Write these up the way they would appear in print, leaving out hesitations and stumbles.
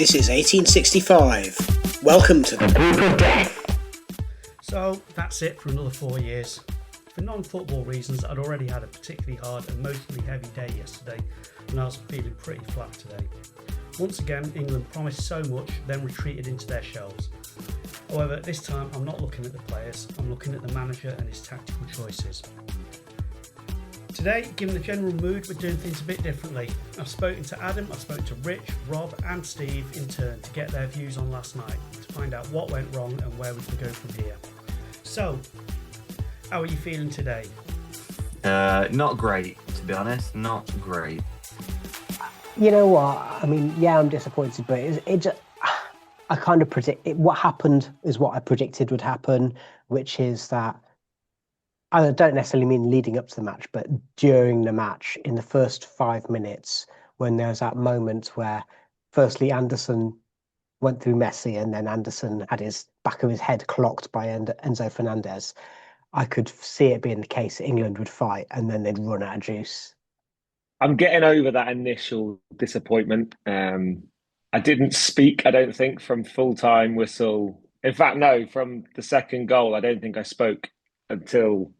This is 1865. Welcome to the Book of Death. So that's it for another 4 years. For non-football reasons, I'd already had a particularly hard and mostly heavy day yesterday, and I was feeling pretty flat today. Once again, England promised so much, then retreated into their shells. However, this time I'm not looking at the players, I'm looking at the manager and his tactical choices. Today, given the general mood, we're doing things a bit differently. I've spoken to Adam, I've spoken to Rich, Rob and Steve in turn to get their views on last night, to find out what went wrong and where we can go from here. So, how are you feeling today? Not great, to be honest. Not great. You know what? I mean, yeah, I'm disappointed, but it just, I kind of predict it. What happened is what I predicted would happen, which is that I don't necessarily mean leading up to the match, but during the match, in the first 5 minutes, when there was that moment where, firstly, Anderson went through Messi, and then Anderson had his back of his head clocked by Enzo Fernandez. I could see it being the case that England would fight, and then they'd run out of juice. I'm getting over that initial disappointment. I didn't speak, I don't think, from full-time whistle. In fact, no, from the second goal, I don't think I spoke until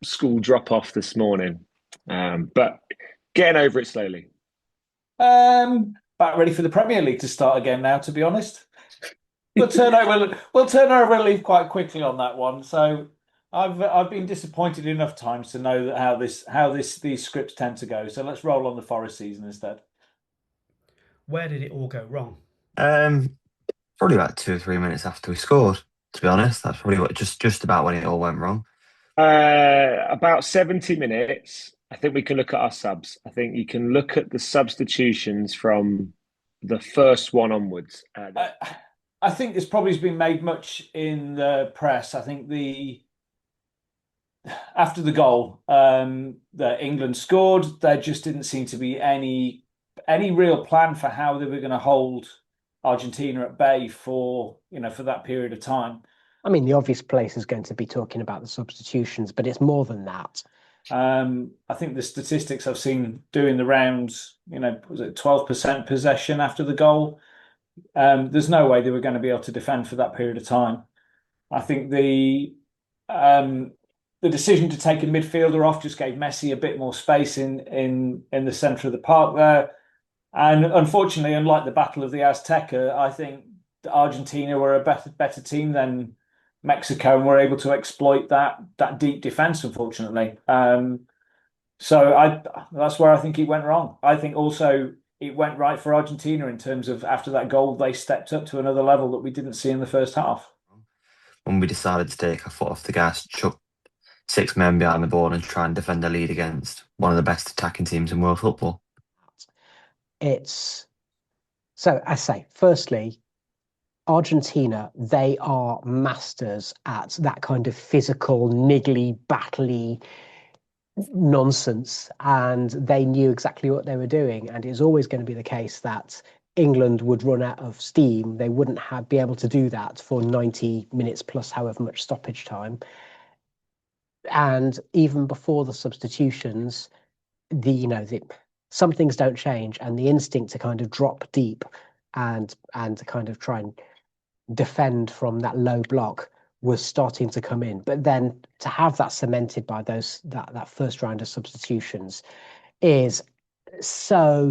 school drop-off this morning. But getting over it slowly. About ready for the Premier League to start again now, to be honest. We'll turn over a leaf quite quickly on that one. So I've been disappointed enough times to know that how these scripts tend to go. So let's roll on the Forest season instead. Where did it all go wrong? Probably about 2 or 3 minutes after we scored, to be honest. That's probably what just about when it all went wrong. About 70 minutes, I think we can look at our subs. I think you can look at the substitutions from the first one onwards. I think this probably has been made much in the press. I think after the goal that England scored, there just didn't seem to be any real plan for how they were going to hold Argentina at bay for that period of time. I mean, the obvious place is going to be talking about the substitutions, but it's more than that. I think the statistics I've seen doing the rounds, was it 12% possession after the goal? There's no way they were going to be able to defend for that period of time. I think the decision to take a midfielder off just gave Messi a bit more space in the centre of the park there. And unfortunately, unlike the Battle of the Azteca, I think Argentina were a better team than Mexico and were able to exploit that deep defence, unfortunately. So that's where I think it went wrong. I think also it went right for Argentina in terms of after that goal, they stepped up to another level that we didn't see in the first half. When we decided to take our foot off the gas, chuck 6 men behind the ball and try and defend the lead against one of the best attacking teams in world football. So I say, firstly, Argentina, they are masters at that kind of physical, niggly, battly nonsense, and they knew exactly what they were doing. And it's always going to be the case that England would run out of steam. They wouldn't be able to do that for 90 minutes plus however much stoppage time. And even before the substitutions, some things don't change, and the instinct to kind of drop deep and to kind of try and defend from that low block was starting to come in. But then to have that cemented by that first round of substitutions is so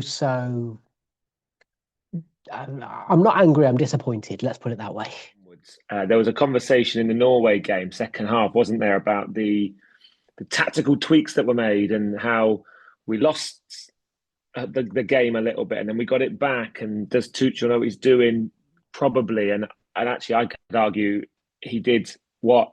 I'm not angry, I'm disappointed, let's put it that way. There was a conversation in the Norway game, second half, wasn't there, about the tactical tweaks that were made and how we lost the game a little bit and then we got it back. And does Tuchel know what he's doing? Probably. And actually, I could argue he did what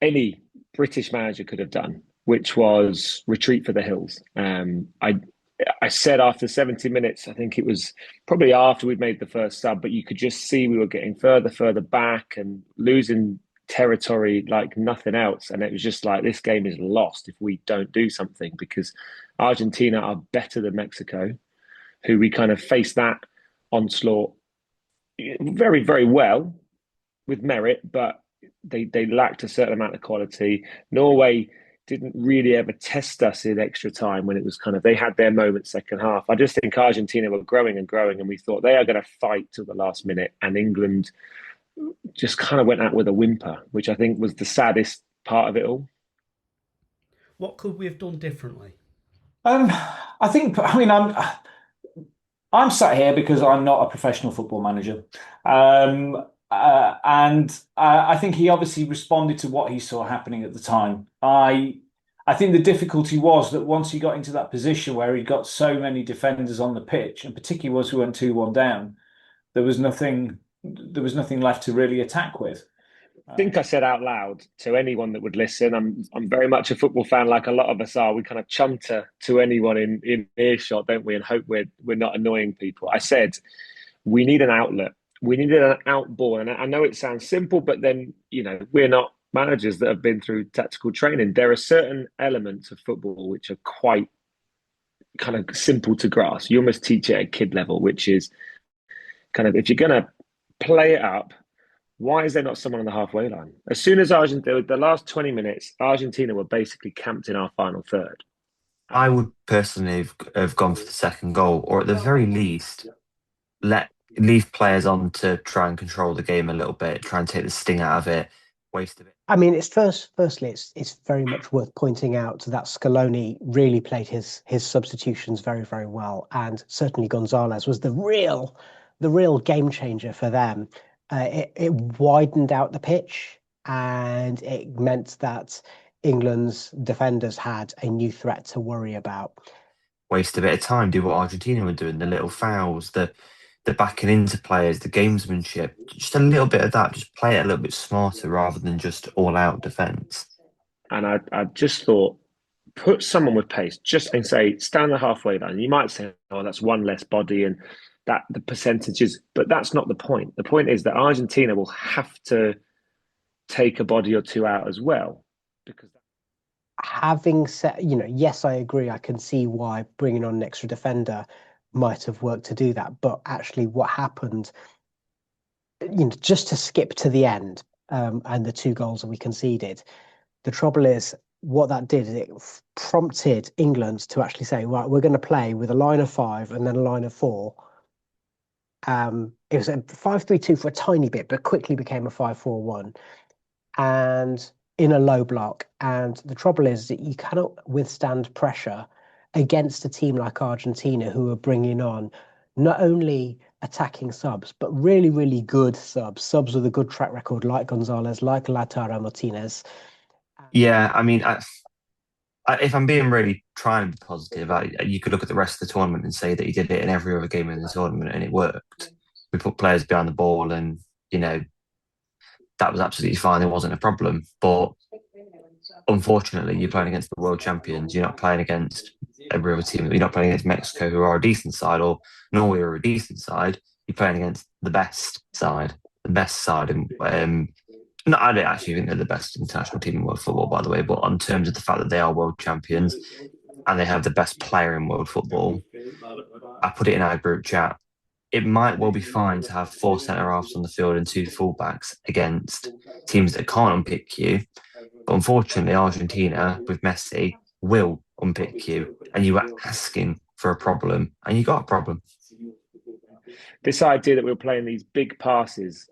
any British manager could have done, which was retreat for the hills. I said after 70 minutes, I think it was probably after we'd made the first sub, but you could just see we were getting further back and losing territory like nothing else. And it was just like, this game is lost if we don't do something, because Argentina are better than Mexico, who we kind of faced that onslaught very, very well with merit, but they lacked a certain amount of quality. Norway didn't really ever test us in extra time when it was kind of they had their moment second half. I just think Argentina were growing and growing, and we thought they are going to fight till the last minute, and England just kind of went out with a whimper, which I think was the saddest part of it all. What could we have done differently? I think. I mean, I'm sat here because I'm not a professional football manager, and I think he obviously responded to what he saw happening at the time. I think the difficulty was that once he got into that position where he got so many defenders on the pitch, and particularly once we went 2-1 down, there was nothing left to really attack with. I think I said out loud to anyone that would listen, I'm very much a football fan, like a lot of us are. We kind of chunter to anyone in earshot, don't we, and hope we're not annoying people. I said we need an outlet. We needed an outball, and I know it sounds simple, but then we're not managers that have been through tactical training. There are certain elements of football which are quite kind of simple to grasp. You almost teach it at kid level, which is kind of if you're going to play it up. Why is there not someone on the halfway line? As soon as Argentina, the last 20 minutes, Argentina were basically camped in our final third. I would personally have gone for the second goal, or at the very least, leave players on to try and control the game a little bit, try and take the sting out of it, waste of it. I mean, firstly, it's very much worth pointing out that Scaloni really played his substitutions very, very well, and certainly Gonzalez was the real game changer for them. It widened out the pitch, and it meant that England's defenders had a new threat to worry about. Waste a bit of time, do what Argentina were doing, the little fouls, the backing into players, the gamesmanship, just a little bit of that, just play it a little bit smarter rather than just all-out defence. And I just thought, put someone with pace, and say, stand the halfway line. You might say, oh, that's one less body and that the percentages, but that's not the point. The point is that Argentina will have to take a body or two out as well. Because having said, yes, I agree. I can see why bringing on an extra defender might have worked to do that. But actually what happened, just to skip to the end and the 2 goals that we conceded, the trouble is what that did is it prompted England to actually say, right, we're going to play with a line of 5 and then a line of 4. It was a 5-3-2 for a tiny bit, but quickly became a 5-4-1 and in a low block. And the trouble is that you cannot withstand pressure against a team like Argentina, who are bringing on not only attacking subs, but really, really good subs with a good track record, like Gonzalez, like Lautaro Martinez. Yeah, I mean, if I'm being really trying to be positive, you could look at the rest of the tournament and say that he did it in every other game in the tournament, and it worked. We put players behind the ball, and that was absolutely fine. It wasn't a problem. But unfortunately, you're playing against the world champions. You're not playing against every other team. You're not playing against Mexico, who are a decent side, or Norway, who are a decent side. You're playing against the best side, and I don't actually think they're the best international team in world football, by the way, but in terms of the fact that they are world champions and they have the best player in world football, I put it in our group chat. It might well be fine to have 4 centre-halves on the field and 2 full-backs against teams that can't unpick you. But unfortunately, Argentina, with Messi, will unpick you. And you were asking for a problem, and you got a problem. This idea that we were playing these big passes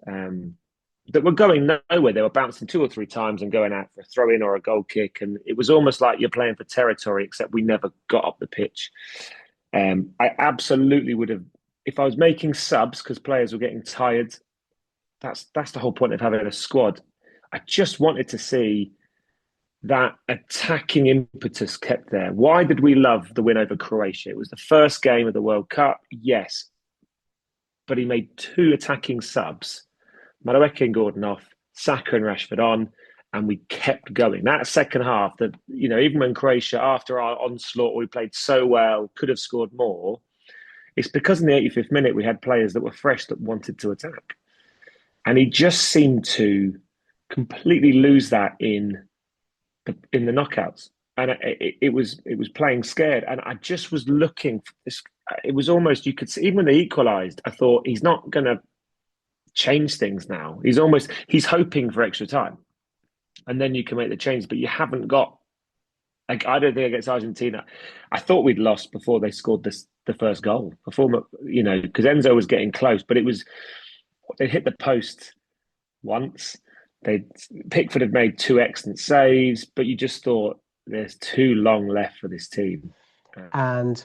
that were going nowhere. They were bouncing 2 or 3 times and going out for a throw-in or a goal kick. And it was almost like you're playing for territory, except we never got up the pitch. I absolutely would have, if I was making subs because players were getting tired, that's the whole point of having a squad. I just wanted to see that attacking impetus kept there. Why did we love the win over Croatia? It was the first game of the World Cup, yes. But he made 2 attacking subs. Madueke and Gordon off, Saka and Rashford on, and we kept going. That second half, that even when Croatia, after our onslaught, we played so well, could have scored more. It's because in the 85th minute we had players that were fresh that wanted to attack, and he just seemed to completely lose that in the knockouts. And it was playing scared, and I just was looking for this. It was almost, you could see, even when they equalised, I thought he's not going to change things now. He's hoping for extra time, and then you can make the change. But you haven't got I don't think against Argentina. I thought we'd lost before they scored the first goal. Before, because Enzo was getting close, but they hit the post once. Pickford had made 2 excellent saves, but you just thought there's too long left for this team. And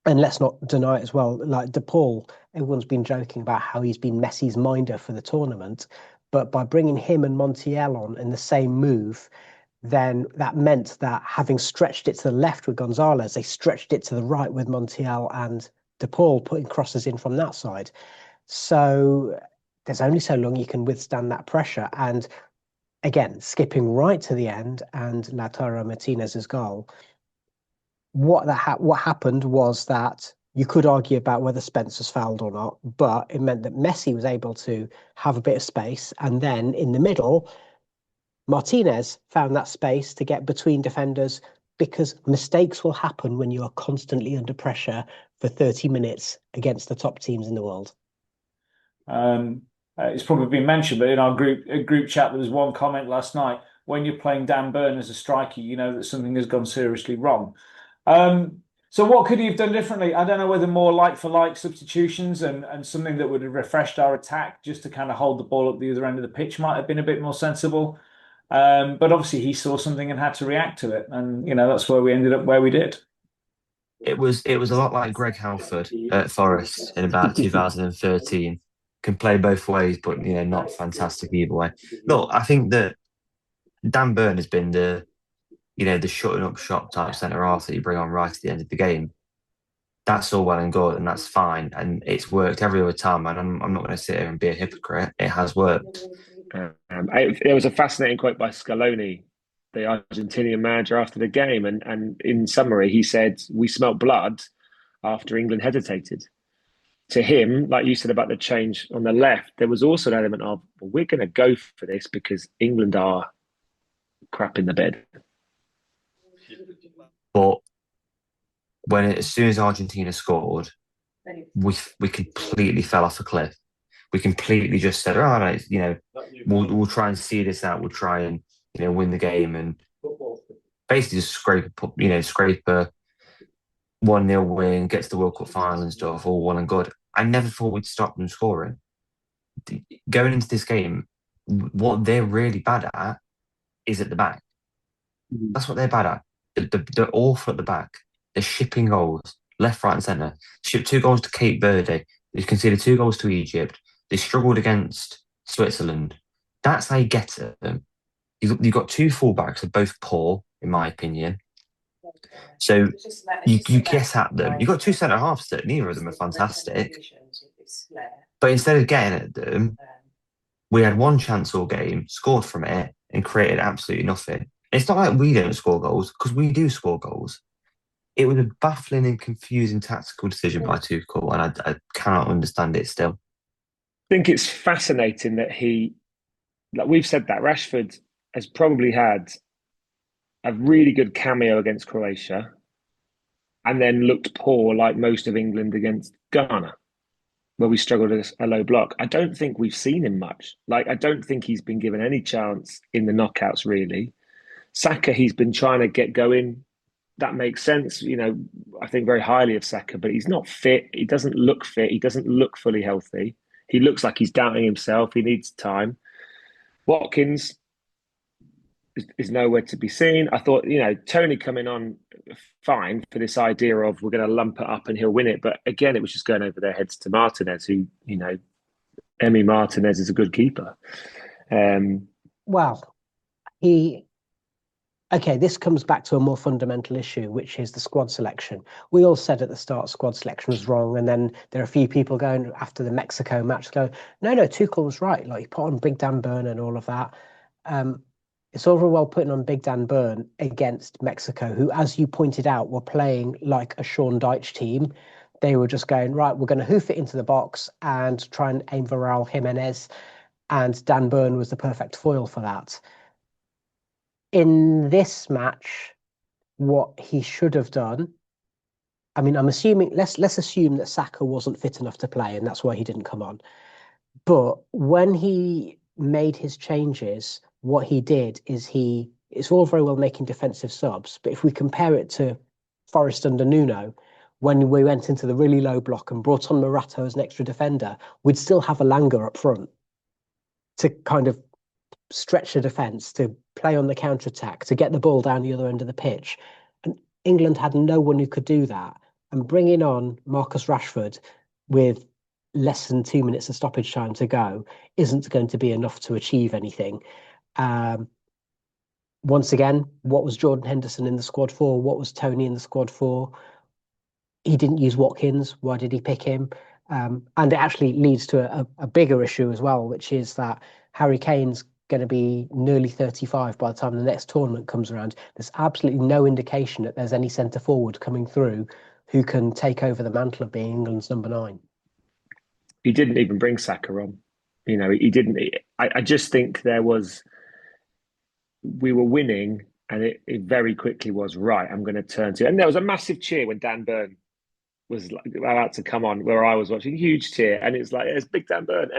let's not deny it as well, like De Paul, everyone's been joking about how he's been Messi's minder for the tournament, but by bringing him and Montiel on in the same move, then that meant that having stretched it to the left with Gonzalez, they stretched it to the right with Montiel and De Paul putting crosses in from that side. So there's only so long you can withstand that pressure. And again, skipping right to the end and Lautaro Martinez's goal, what happened was that you could argue about whether Spencer's fouled or not, but it meant that Messi was able to have a bit of space, and then in the middle, Martinez found that space to get between defenders, because mistakes will happen when you are constantly under pressure for 30 minutes against the top teams in the world. It's probably been mentioned, but in our group chat, there was one comment last night: when you're playing Dan Burn as a striker, you know that something has gone seriously wrong. So what could he have done differently? I don't know whether more like-for-like substitutions and something that would have refreshed our attack just to kind of hold the ball at the other end of the pitch might have been a bit more sensible. But obviously he saw something and had to react to it. And, that's where we ended up where we did. It was a lot like Greg Halford at Forest in about 2013. Can play both ways, but, not fantastic either way. Look, I think that Dan Burn has been the shutting up shop type centre half that you bring on right at the end of the game. That's all well and good, and that's fine, and it's worked every other time. And I'm not going to sit here and be a hypocrite. It has worked. There was a fascinating quote by Scaloni, the Argentinian manager, after the game, and in summary, he said, "We smelt blood after England hesitated." To him, like you said about the change on the left, there was also an element of, well, we're going to go for this because England are crap in the bed. But as soon as Argentina scored, we completely fell off a cliff. We completely just said, "All right, we'll try and see this out. We'll try and win the game," and basically just scrape a 1-0 win, get to the World Cup final and stuff, all well and good. I never thought we'd stop them scoring. Going into this game, what they're really bad at is at the back. That's what they're bad at. They're awful at the back. They're shipping goals left, right, and centre. Shipped 2 goals to Cape Verde. They conceded 2 goals to Egypt. They struggled against Switzerland. That's how you get at them. You've got 2 fullbacks who are both poor, in my opinion. So you guess at them. You've got 2 centre halves that neither of them are fantastic. But instead of getting at them, we had 1 chance all game, scored from it, and created absolutely nothing. It's not like we don't score goals, because we do score goals. It was a baffling and confusing tactical decision by Tuchel, and I cannot understand it still. I think it's fascinating that like we've said, that Rashford has probably had a really good cameo against Croatia and then looked poor like most of England against Ghana, where we struggled as a low block. I don't think we've seen him much. Like, I don't think he's been given any chance in the knockouts, really. Saka, he's been trying to get going. That makes sense. I think very highly of Saka, but he's not fit. He doesn't look fit. He doesn't look fully healthy. He looks like he's doubting himself. He needs time. Watkins is nowhere to be seen. I thought, Tony coming on fine for this idea of we're going to lump it up and he'll win it. But again, it was just going over their heads to Martinez, who, Emi Martinez is a good keeper. Well, this comes back to a more fundamental issue, which is the squad selection. We all said at the start squad selection was wrong, and then there are a few people going after the Mexico match going, no, Tuchel was right. Like, he put on Big Dan Burn and all of that. It's all very well putting on Big Dan Burn against Mexico, who, as you pointed out, were playing like a Sean Dyche team. They were just going, right, we're going to hoof it into the box and try and aim for Raul Jimenez. And Dan Burn was the perfect foil for that. In this match, what he should have done, I mean, I'm assuming, let's assume that Saka wasn't fit enough to play, and that's why he didn't come on. But when he made his changes, what he did is he it's all very well making defensive subs, but if we compare it to Forest under Nuno, when we went into the really low block and brought on Morato as an extra defender, we'd still have a Langer up front to kind of stretch the defence, to play on the counter-attack, to get the ball down the other end of the pitch. And England had no one who could do that. And bringing on Marcus Rashford with less than 2 minutes of stoppage time to go isn't going to be enough to achieve anything. Once again, what was Jordan Henderson in the squad for? What was Tony in the squad for? He didn't use Watkins. Why did he pick him? And it actually leads to a bigger issue as well, which is that Harry Kane's going to be nearly 35 by the time the next tournament comes around. There's absolutely no indication that there's any centre forward coming through who can take over the mantle of being England's number 9. He didn't even bring Saka on. You know, he didn't. I just think we were winning, and it very quickly was, right, I'm going to turn to. And there was a massive cheer when Dan Burn was about to come on, where I was watching, huge cheer. And it's like, it's Big Dan Burn.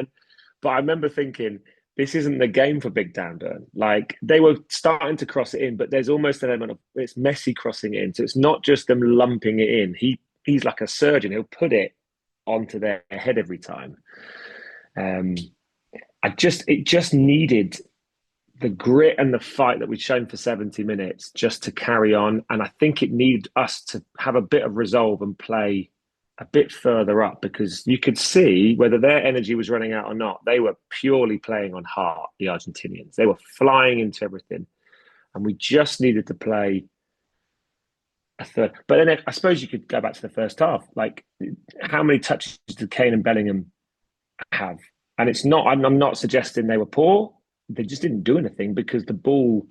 But I remember thinking, this isn't the game for Big Dan Burn. Like, they were starting to cross it in, but there's almost an element of it's Messi crossing it in. So it's not just them lumping it in. He's like a surgeon. He'll put it onto their head every time. It just needed the grit and the fight that we'd shown for 70 minutes just to carry on. And I think it needed us to have a bit of resolve and play a bit further up, because you could see whether their energy was running out or not. They were purely playing on heart, the Argentinians. They were flying into everything. And we just needed to play a third. But then I suppose you could go back to the first half. Like, how many touches did Kane and Bellingham have? And it's not, I'm not suggesting they were poor. They just didn't do anything because the ball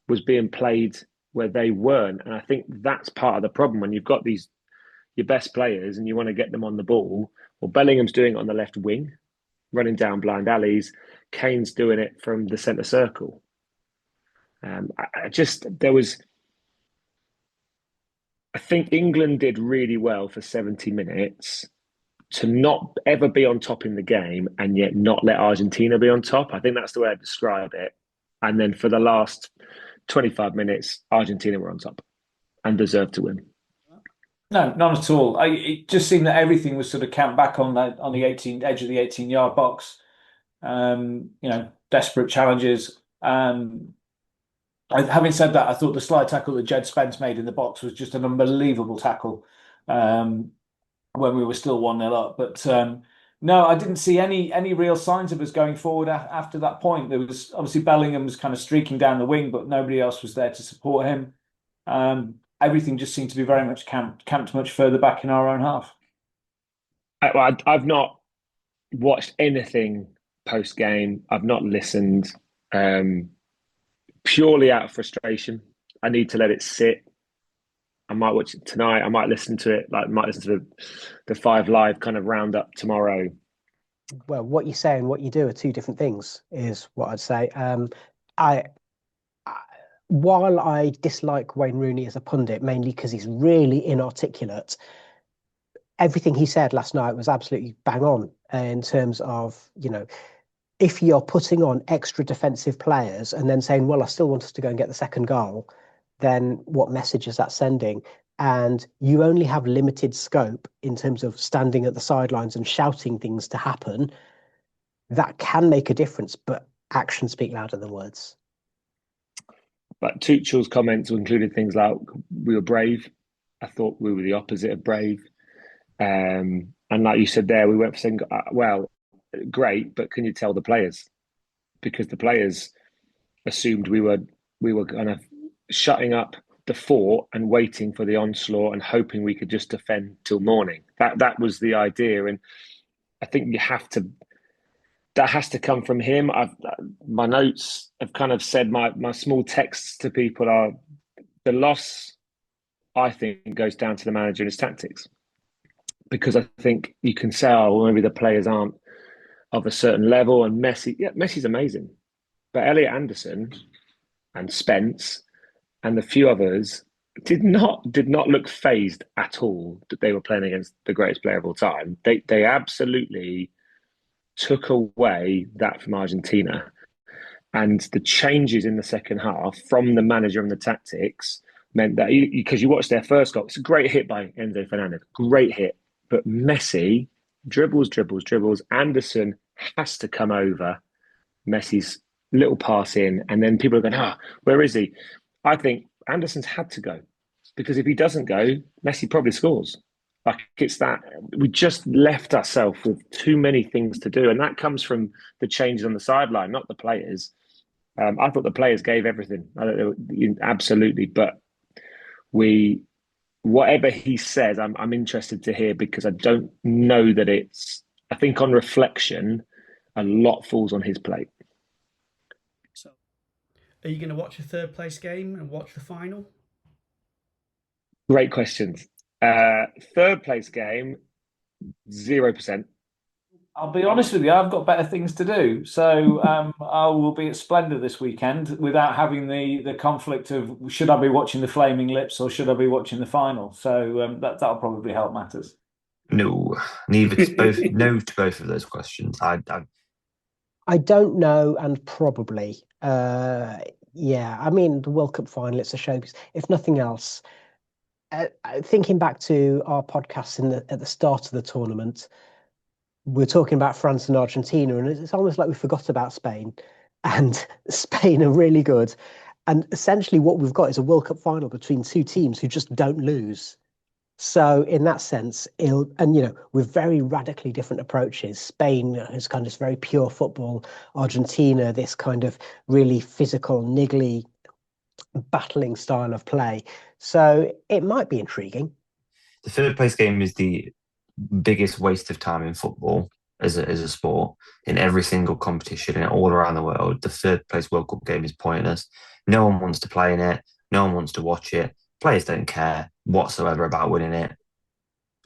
was being played where they weren't. And I think that's part of the problem when you've got your best players and you want to get them on the ball. Well, Bellingham's doing it on the left wing, running down blind alleys. Kane's doing it from the centre circle. I think England did really well for 70 minutes to not ever be on top in the game and yet not let Argentina be on top. I think that's the way I describe it. And then for the last 25 minutes, Argentina were on top and deserved to win. No, not at all. It just seemed that everything was sort of camped back on the edge of the 18-yard box. Desperate challenges. Having said that, I thought the slide tackle that Jed Spence made in the box was just an unbelievable tackle. When we were still 1-0 up. But no, I didn't see any real signs of us going forward after that point. There was obviously Bellingham was kind of streaking down the wing, but nobody else was there to support him. Everything just seemed to be very much camped much further back in our own half. I've not watched anything post-game. I've not listened, purely out of frustration. I need to let it sit. I might watch it tonight. I might listen to it. I might listen to the 5 Live kind of roundup tomorrow. Well, what you say and what you do are two different things, is what I'd say. While I dislike Wayne Rooney as a pundit, mainly because he's really inarticulate, everything he said last night was absolutely bang on in terms of, if you're putting on extra defensive players and then saying, well, I still want us to go and get the second goal, then what message is that sending? And you only have limited scope in terms of standing at the sidelines and shouting things to happen. That can make a difference, but actions speak louder than words. But Tuchel's comments included things like, we were brave. I thought we were the opposite of brave. And like you said there, we went for saying, well, great, but can you tell the players? Because the players assumed we were kind of shutting up the fort and waiting for the onslaught and hoping we could just defend till morning. That was the idea. And I think that has to come from him. My notes have kind of said, my small texts to people are, the loss, I think, goes down to the manager and his tactics. Because I think you can say, oh, well, maybe the players aren't of a certain level. And Messi's amazing. But Elliot Anderson and Spence and the few others did not look phased at all that they were playing against the greatest player of all time. They absolutely took away that from Argentina. And the changes in the second half from the manager and the tactics meant that because you watch their first goal, it's a great hit by Enzo Fernandez, great hit. But Messi dribbles. Anderson has to come over Messi's little pass in, and then people are going, where is he? I think Anderson's had to go because if he doesn't go, Messi probably scores. Like it's that we just left ourselves with too many things to do, and that comes from the changes on the sideline, not the players. I thought the players gave everything, absolutely, but whatever he says, I'm interested to hear because I don't know that it's. I think on reflection, a lot falls on his plate. So, are you going to watch a third place game and watch the final? Great questions. Third place game, 0%. I'll be honest with you, I've got better things to do. So I will be at Splendor this weekend without having the conflict of should I be watching the Flaming Lips or should I be watching the final? So that'll probably help matters. No, neither to both. No to both of those questions. I don't know, and probably. Yeah, I mean, the World Cup final, it's a showpiece. If nothing else, thinking back to our podcast at the start of the tournament, we're talking about France and Argentina, and it's almost like we forgot about Spain. And Spain are really good. And essentially what we've got is a World Cup final between two teams who just don't lose. So in that sense, with very radically different approaches. Spain is kind of this very pure football. Argentina, this kind of really physical, niggly, battling style of play. So it might be intriguing. The third place game is the biggest waste of time in football as a sport. In every single competition and all around the world, the third place World Cup game is pointless. No one wants to play in it. No one wants to watch it. Players don't care whatsoever about winning it.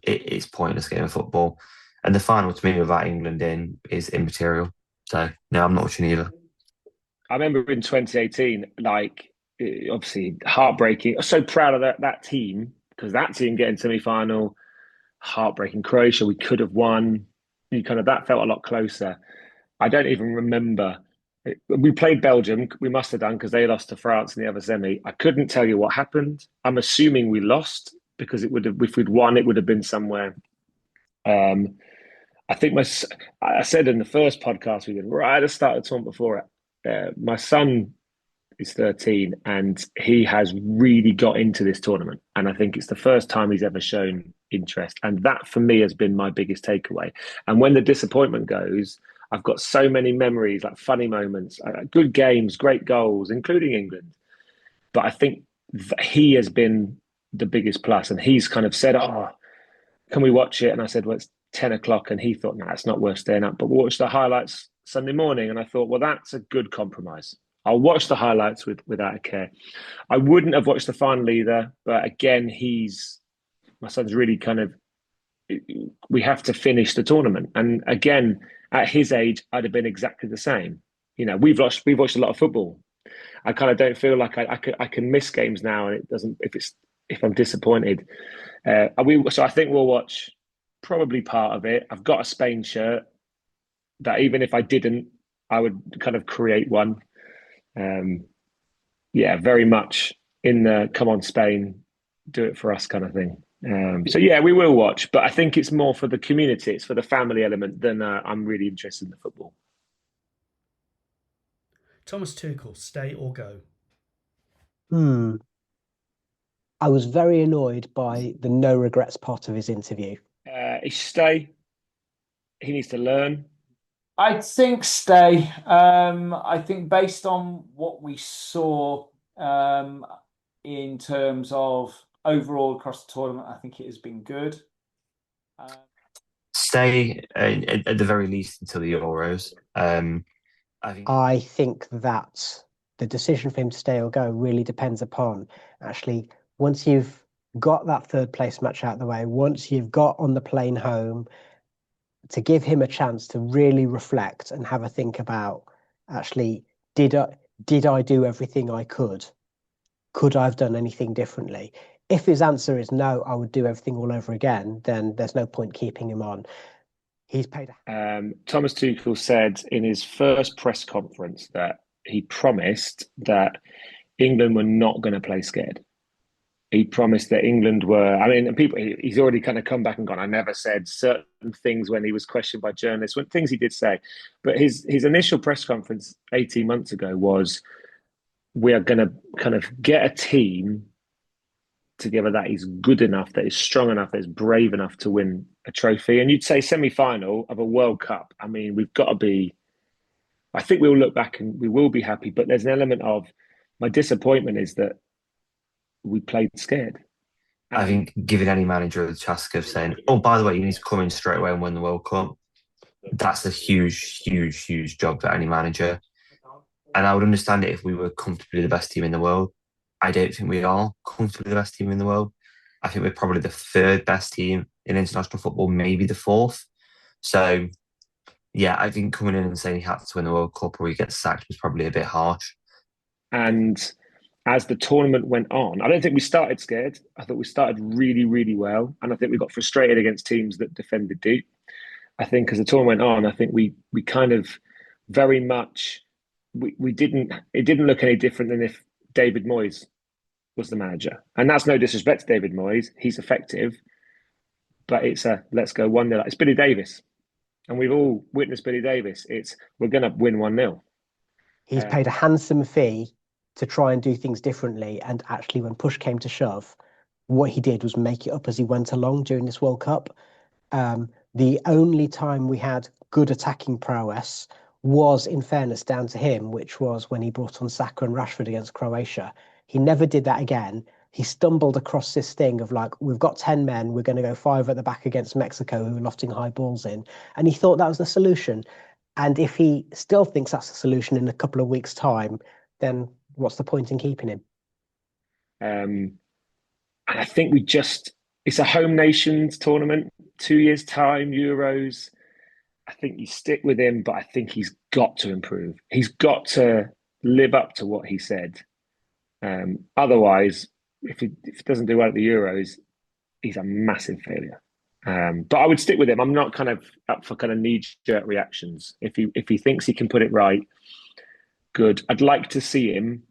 It's pointless game of football. And the final to me without England in is immaterial. So no, I'm not watching either. I remember in 2018, obviously heartbreaking. I was so proud of that team because that team getting semi-final, heartbreaking. Croatia, we could have won. That felt a lot closer. I don't even remember. We played Belgium. We must have done because they lost to France in the other semi. I couldn't tell you what happened. I'm assuming we lost because it would have. If we'd won, it would have been somewhere. I think I said in the first podcast we did right at the start of the tournament before it. My son is 13 and he has really got into this tournament, and I think it's the first time he's ever shown interest, and that for me has been my biggest takeaway. And when the disappointment goes, I've got so many memories, like funny moments, good games, great goals, including England. But I think he has been the biggest plus, and he's kind of said, can we watch it? And I said, well, it's 10 o'clock, and he thought, no, it's not worth staying up, but we'll watch the highlights Sunday morning. And I thought, well, that's a good compromise. I'll watch the highlights without a care. I wouldn't have watched the final either, but again, my son's really kind of, we have to finish the tournament. And again, at his age, I'd have been exactly the same. We've watched a lot of football. I kind of don't feel like I can miss games now, and it doesn't if I'm disappointed. So I think we'll watch probably part of it. I've got a Spain shirt that even if I didn't, I would kind of create one. Very much in the come on Spain, do it for us kind of thing. We will watch, but I think it's more for the community, it's for the family element than I'm really interested in the football. Thomas Tuchel, stay or go? I was very annoyed by the no regrets part of his interview. He should stay. He needs to learn. I think stay. I think based on what we saw in terms of overall across the tournament, I think it has been good. Stay at the very least until the Euros. I think that the decision for him to stay or go really depends upon actually once you've got that third place match out of the way, once you've got on the plane home, to give him a chance to really reflect and have a think about actually, did I do everything I could? Could I have done anything differently? If his answer is no, I would do everything all over again, then there's no point keeping him on. He's paid. Thomas Tuchel said in his first press conference that he promised that England were not going to play scared. He promised that England were. I mean, he's already kind of come back and gone. I never said certain things when he was questioned by journalists. When things he did say, but his initial press conference 18 months ago was, "We are going to kind of get a team together that is good enough, that is strong enough, that is brave enough to win a trophy." And you'd say semi-final of a World Cup. I mean, we've got to be. I think we'll look back and we will be happy. But there's an element of my disappointment is that we played scared. I think giving any manager the task of saying, "Oh, by the way, you need to come in straight away and win the World Cup," that's a huge, huge, huge job for any manager. And I would understand it if we were comfortably the best team in the world. I don't think we are comfortably the best team in the world. I think we're probably the third best team in international football, maybe the fourth. So, yeah, I think coming in and saying he had to win the World Cup or he gets sacked was probably a bit harsh. And as the tournament went on, I don't think we started scared. I thought we started really, really well. And I think we got frustrated against teams that defended deep. I think as the tournament went on, I think we kind of very much, it didn't look any different than if David Moyes was the manager. And that's no disrespect to David Moyes. He's effective. But it's let's go 1-0. It's Billy Davis. And we've all witnessed Billy Davis. We're going to win 1-0. He's paid a handsome fee to try and do things differently. And actually, when push came to shove, what he did was make it up as he went along during this World Cup. The only time we had good attacking prowess was, in fairness, down to him, which was when he brought on Saka and Rashford against Croatia. He never did that again. He stumbled across this thing of like, we've got 10 men, we're going to go 5 at the back against Mexico who are lofting high balls in. And he thought that was the solution. And if he still thinks that's the solution in a couple of weeks' time, then what's the point in keeping him? And I think it's a home nations tournament, 2 years' time, Euros. I think you stick with him, but I think he's got to improve. He's got to live up to what he said. Otherwise, if he doesn't do well at the Euros, he's a massive failure. But I would stick with him. I'm not kind of up for kind of knee-jerk reactions. If he thinks he can put it right, good. I'd like to see him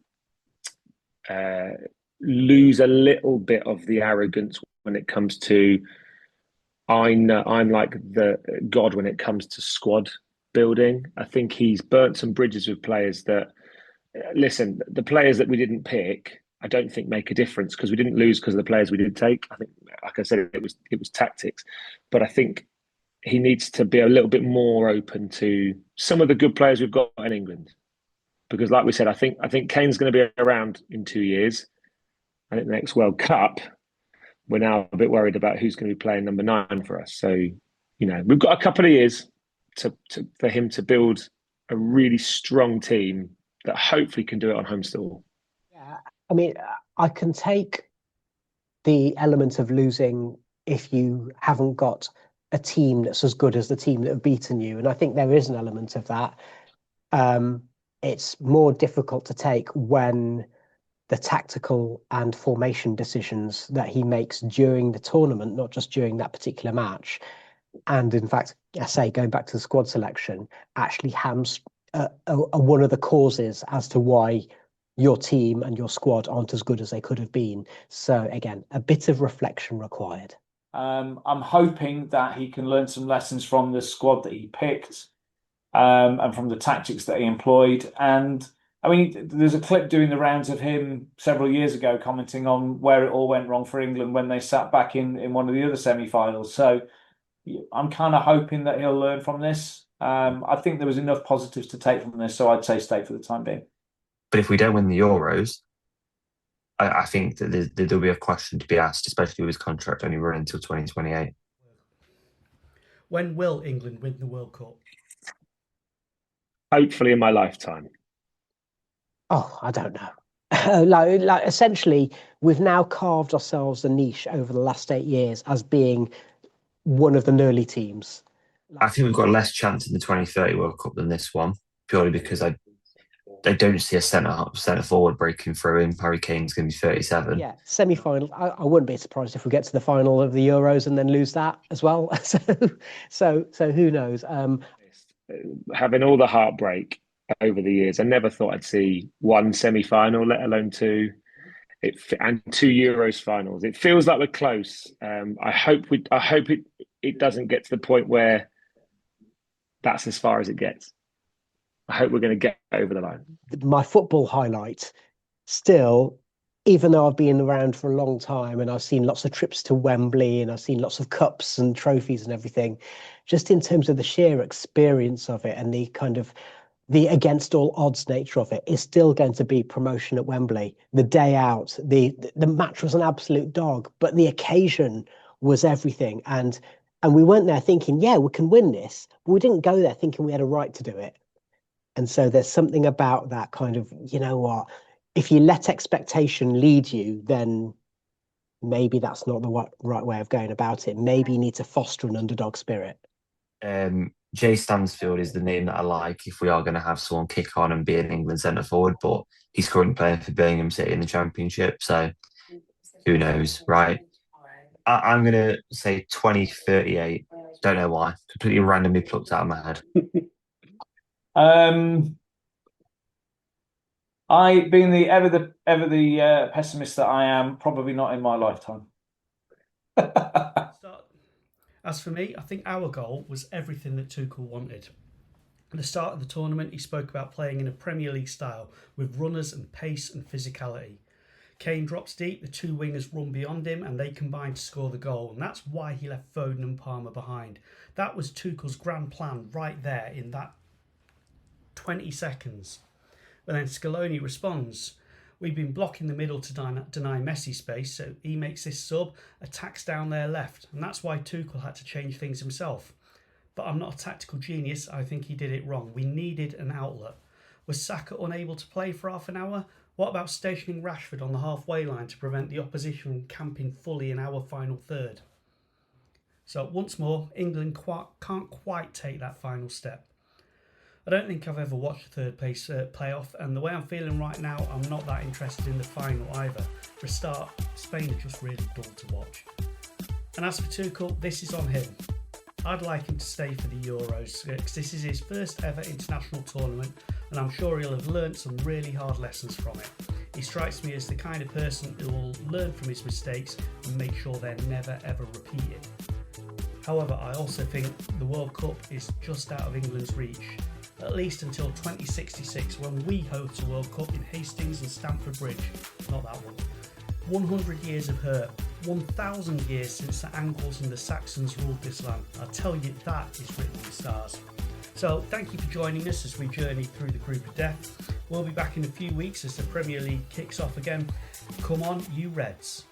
lose a little bit of the arrogance when it comes to I'm like the god when it comes to squad building. I think he's burnt some bridges with players that listen, the players that we didn't pick, I don't think make a difference because we didn't lose because of the players we did take. I think, like I said, it was tactics, but I think he needs to be a little bit more open to some of the good players we've got in England. Because, like we said, I think Kane's going to be around in 2 years, and at the next World Cup, we're now a bit worried about who's going to be playing number 9 for us. So, we've got a couple of years for him to build a really strong team that hopefully can do it on home soil. Yeah, I mean, I can take the element of losing if you haven't got a team that's as good as the team that have beaten you. And I think there is an element of that. It's more difficult to take when the tactical and formation decisions that he makes during the tournament, not just during that particular match. And in fact, I say, going back to the squad selection, actually hams one of the causes as to why your team and your squad aren't as good as they could have been. So again, a bit of reflection required. I'm hoping that he can learn some lessons from the squad that he picked, and from the tactics that he employed. And I mean, there's a clip doing the rounds of him several years ago commenting on where it all went wrong for England when they sat back in one of the other semi-finals. So I'm kind of hoping that he'll learn from this. I think there was enough positives to take from this, so I'd say stay for the time being. But if we don't win the Euros, I think that there'll be a question to be asked, especially with his contract only running until 2028. When will England win the World Cup? Hopefully in my lifetime. Oh, I don't know. like essentially, we've now carved ourselves a niche over the last 8 years as being one of the early teams. I think we've got less chance in the 2030 World Cup than this one, purely because I don't see a centre forward breaking through, and Harry Kane's going to be 37. Yeah, semi-final. I wouldn't be surprised if we get to the final of the Euros and then lose that as well. So who knows? Having all the heartbreak over the years. I never thought I'd see one semi-final, let alone two. And two Euros finals. It feels like we're close. I hope it doesn't get to the point where that's as far as it gets. I hope we're going to get over the line. My football highlight, still, even though I've been around for a long time and I've seen lots of trips to Wembley and I've seen lots of cups and trophies and everything, just in terms of the sheer experience of it and the kind of the against all odds nature of it, is still going to be promotion at Wembley. The day out, the match was an absolute dog, but the occasion was everything. And we weren't there thinking, yeah, we can win this, but we didn't go there thinking we had a right to do it. And so there's something about that kind of, you know what, if you let expectation lead you, then maybe that's not the right way of going about it. Maybe you need to foster an underdog spirit. Jay Stansfield is the name that I like if we are going to have someone kick on and be an England centre forward, but he's currently playing for Birmingham City in the Championship, so who knows, right? I'm going to say 2038. Don't know why. Completely randomly plucked out of my head. I, being the ever the pessimist that I am, probably not in my lifetime. As for me, I think our goal was everything that Tuchel wanted. At the start of the tournament, he spoke about playing in a Premier League style with runners and pace and physicality. Kane drops deep, the two wingers run beyond him and they combine to score the goal, and that's why he left Foden and Palmer behind. That was Tuchel's grand plan right there in that 20 seconds. But then Scaloni responds, we've been blocking the middle to deny Messi space, so he makes this sub, attacks down their left, and that's why Tuchel had to change things himself. But I'm not a tactical genius, I think he did it wrong. We needed an outlet. Was Saka unable to play for half an hour? What about stationing Rashford on the halfway line to prevent the opposition from camping fully in our final third? So once more, England can't quite take that final step. I don't think I've ever watched a third place playoff, and the way I'm feeling right now, I'm not that interested in the final either. For a start, Spain are just really dull to watch. And as for Tuchel, this is on him. I'd like him to stay for the Euros, because this is his first ever international tournament, and I'm sure he'll have learnt some really hard lessons from it. He strikes me as the kind of person who will learn from his mistakes and make sure they're never ever repeated. However, I also think the World Cup is just out of England's reach, at least until 2066, when we host a World Cup in Hastings and Stamford Bridge. Not that one. 100 years of hurt, 1,000 years since the Angles and the Saxons ruled this land. I'll tell you, that is written in the stars. So thank you for joining us as we journey through the group of death. We'll be back in a few weeks as the Premier League kicks off again. Come on, you Reds.